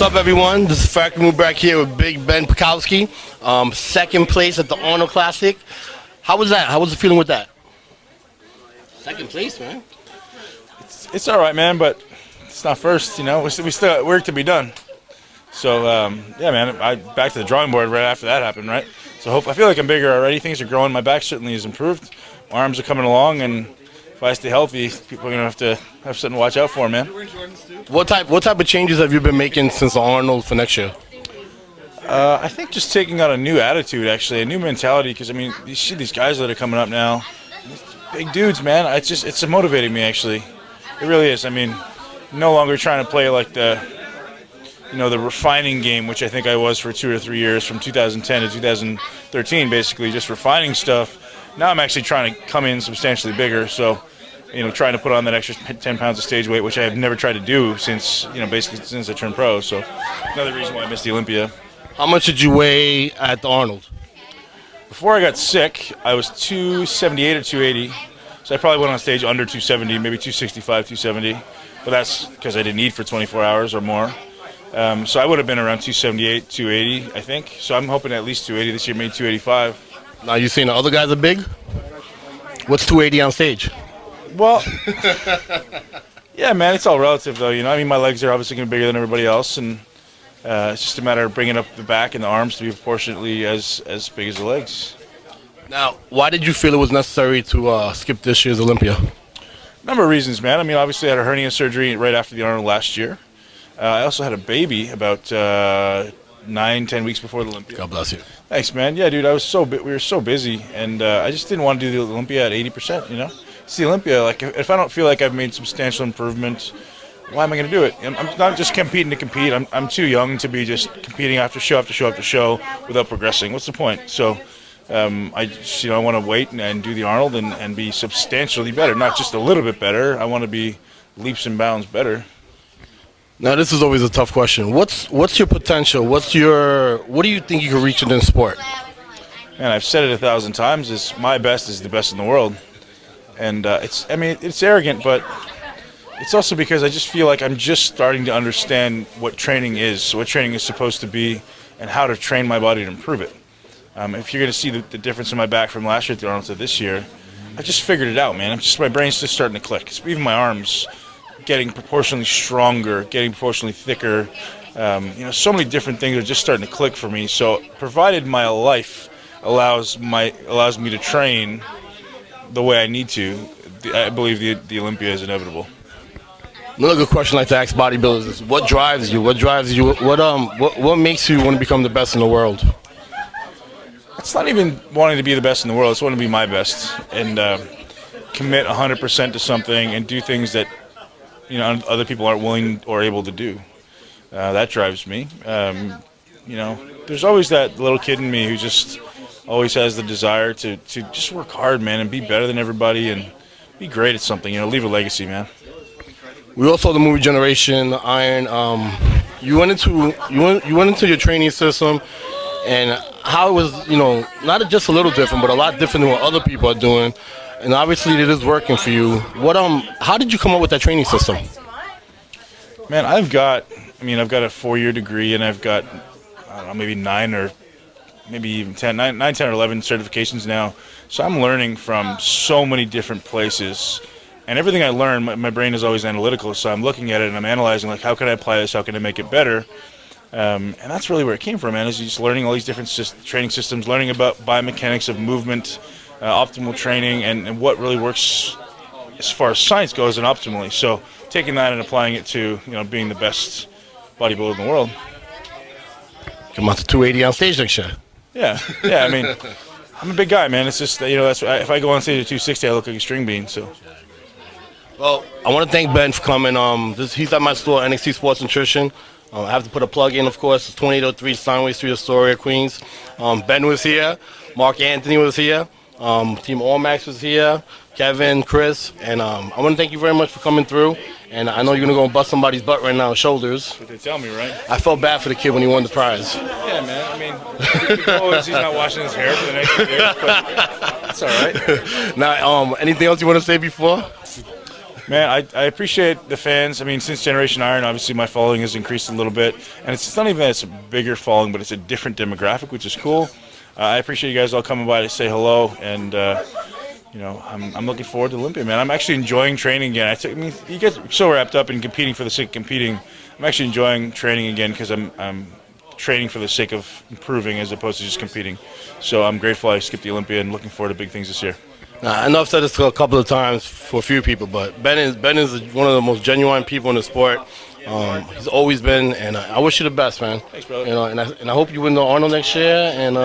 What's up, everyone? This is Frank back here with Big Ben Pakulski. Second place at the Arnold Classic. How was that? How was the feeling with that? Second place, man. It's all right, man, but it's not first. You know, we still got work to be done. So yeah, man, I back to the drawing board right after that happened, right? So I feel like I'm bigger already. Things are growing. My back certainly has improved. My arms are coming along, and if I stay healthy, people are gonna have something to watch out for, man. What type of changes have you been making since the Arnold for next year? I think just taking on a new attitude, actually, a new mentality. Because I mean, you see these guys that are coming up now, big dudes, man. It's motivating me, actually. It really is. I mean, no longer trying to play like the refining game, which I think I was for 2 or 3 years, from 2010 to 2013, basically just refining stuff. Now I'm actually trying to come in substantially bigger, so trying to put on that extra 10 pounds of stage weight, which I have never tried to do since basically since I turned pro. So another reason why I missed the Olympia. How much did you weigh at the Arnold? Before I got sick, I was 278 or 280, so I probably went on stage under 270, maybe 265, 270, but that's because I didn't eat for 24 hours or more. So I would have been around 278, 280, I think. So I'm hoping at least 280 this year, maybe 285. Now, you saying the other guys are big? What's 280 on stage? Well, yeah, man, it's all relative, though. I mean, my legs are obviously going to be bigger than everybody else, and it's just a matter of bringing up the back and the arms to be proportionately as big as the legs. Now, why did you feel it was necessary to skip this year's Olympia? A number of reasons, man. I mean, obviously I had a hernia surgery right after the Arnold last year. I also had a baby about 9-10 weeks before the Olympia. God bless you. Thanks, man. Yeah, dude, we were so busy, and I just didn't want to do the Olympia at 80%, It's the Olympia. Like, if I don't feel like I've made substantial improvement, why am I going to do it? I'm not just competing to compete. I'm too young to be just competing after show after show after show without progressing. What's the point? So I just, I want to wait and do the Arnold and be substantially better, not just a little bit better. I want to be leaps and bounds better. Now, this is always a tough question. What's your potential? What do you think you can reach in this sport? Man, I've said it 1,000 times. My best is the best in the world. And it's arrogant, but it's also because I just feel like I'm just starting to understand what training is supposed to be, and how to train my body to improve it. If you're going to see the difference in my back from last year at the Arnold to this year, I just figured it out, man. My brain's just starting to click. Even my arms getting proportionally stronger, getting proportionally thicker. So many different things are just starting to click for me. So provided my life allows me to train the way I need to, I believe the Olympia is inevitable. Another good question I like to ask bodybuilders is, what drives you? What drives you? What makes you want to become the best in the world? It's not even wanting to be the best in the world. It's wanting to be my best and commit 100% to something and do things that other people aren't willing or able to do. That drives me. There's always that little kid in me who just always has the desire to just work hard, man, and be better than everybody and be great at something. Leave a legacy, man. We all saw the movie Generation Iron. You went into your training system, and how it was, not just a little different, but a lot different than what other people are doing. And obviously it is working for you. How did you come up with that training system? Man, I've got a 4-year degree, and I've got, I don't know, maybe 9 or maybe even 10 or 11 certifications now. So I'm learning from so many different places. And everything I learn, my brain is always analytical, so I'm looking at it and I'm analyzing, like, how can I apply this? How can I make it better? And that's really where it came from, man, is just learning all these different training systems, learning about biomechanics of movement, optimal training, and what really works as far as science goes and optimally. So taking that and applying it to being the best bodybuilder in the world. Come on to 280 on stage next year. Yeah. I mean, I'm a big guy, man. It's just that's if I go on stage at 260, I look like a string bean. So. Well, I want to thank Ben for coming. He's at my store, NXT Sports Nutrition. I have to put a plug in, of course. It's 2803 Steinway Street, Astoria, Queens. Ben was here. Mark Anthony was here. Team Allmax was here. Kevin, Chris. And I want to thank you very much for coming through. And I know you're going to go and bust somebody's butt right now, shoulders. That's what they tell me, right? I felt bad for the kid when he won the prize. Yeah, man. I mean, he's not washing his hair for the next few years, but it's all right. Now, anything else you want to say before? Man, I appreciate the fans. I mean, since Generation Iron, obviously my following has increased a little bit. And it's not even that it's a bigger following, but it's a different demographic, which is cool. I appreciate you guys all coming by to say hello. And, you know, I'm looking forward to Olympia, man. I'm actually enjoying training again. I mean, you get so wrapped up in competing for the sake of competing. I'm actually enjoying training again because I'm training for the sake of improving as opposed to just competing. So I'm grateful I skipped the Olympia and looking forward to big things this year. I know I've said this a couple of times for a few people, but Ben is one of the most genuine people in the sport. He's always been, and I wish you the best, man. Thanks, brother. You know, and I hope you win the Arnold next year, and